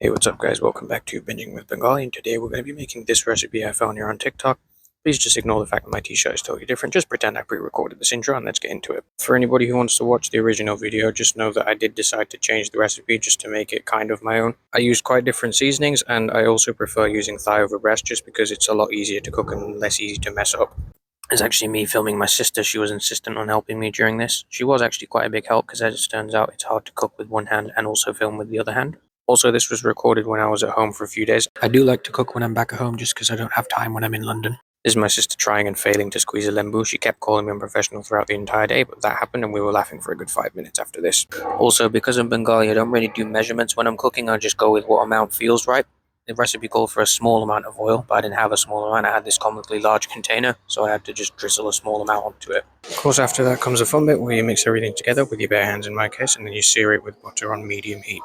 Hey, what's up guys? Welcome back to Binging with Bengali, and today we're going to be making this recipe I found here on TikTok. Please just ignore the fact that my t-shirt is totally different. Just pretend I pre-recorded this intro and let's get into it. For anybody who wants to watch the original video, just know that I did decide to change the recipe just to make it kind of my own. I used quite different seasonings, and I also prefer using thigh over breast just because it's a lot easier to cook and less easy to mess up. It's actually me filming my sister. She was insistent on helping me during this. She was actually quite a big help because, as it turns out, it's hard to cook with one hand and also film with the other hand. Also, this was recorded when I was at home for a few days. I do like to cook when I'm back at home just because I don't have time when I'm in London. This is my sister trying and failing to squeeze a lembu. She kept calling me unprofessional throughout the entire day, but that happened and we were laughing for a good 5 minutes after this. Also, because I'm Bengali, I don't really do measurements when I'm cooking. I just go with what amount feels right. The recipe called for a small amount of oil, but I didn't have a small amount. I had this comically large container, so I had to just drizzle a small amount onto it. Of course, after that comes the fun bit where you mix everything together with your bare hands in my case, and then you sear it with butter on medium heat.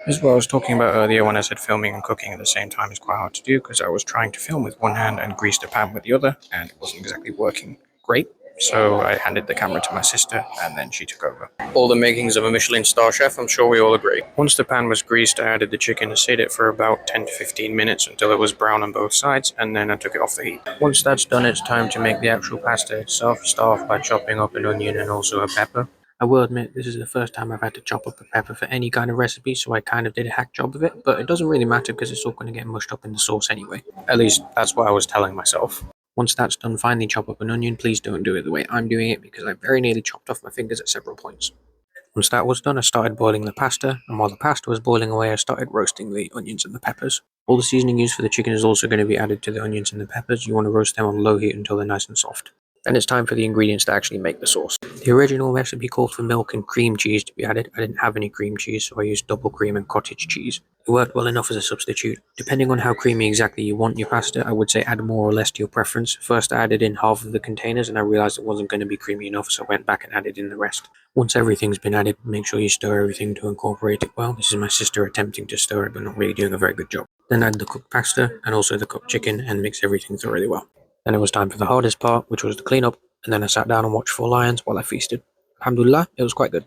This is what I was talking about earlier when I said filming and cooking at the same time is quite hard to do, because I was trying to film with one hand and grease the pan with the other, and it wasn't exactly working great. So I handed the camera to my sister, and then she took over. All the makings of a Michelin star chef, I'm sure we all agree. Once the pan was greased, I added the chicken and stayed it for about 10 to 15 minutes until it was brown on both sides, and then I took it off the heat. Once that's done, it's time to make the actual pasta itself. Start off by chopping up an onion and also a pepper. I will admit, this is the first time I've had to chop up a pepper for any kind of recipe, so I kind of did a hack job of it, but it doesn't really matter because it's all going to get mushed up in the sauce anyway. At least, that's what I was telling myself. Once that's done, finally chop up an onion. Please don't do it the way I'm doing it because I very nearly chopped off my fingers at several points. Once that was done, I started boiling the pasta, and while the pasta was boiling away, I started roasting the onions and the peppers. All the seasoning used for the chicken is also going to be added to the onions and the peppers. You want to roast them on low heat until they're nice and soft. Then it's time for the ingredients to actually make the sauce. The original recipe called for milk and cream cheese to be added. I didn't have any cream cheese, so I used double cream and cottage cheese. It worked well enough as a substitute. Depending on how creamy exactly you want your pasta, I would say add more or less to your preference. First I added in half of the containers and I realized it wasn't going to be creamy enough, so I went back and added in the rest. Once everything's been added, make sure you stir everything to incorporate it well. This is my sister attempting to stir it but not really doing a very good job. Then add the cooked pasta and also the cooked chicken and mix everything thoroughly well. Then it was time for the hardest part, which was the cleanup, and then I sat down and watched 4 Lions while I feasted. Alhamdulillah, it was quite good.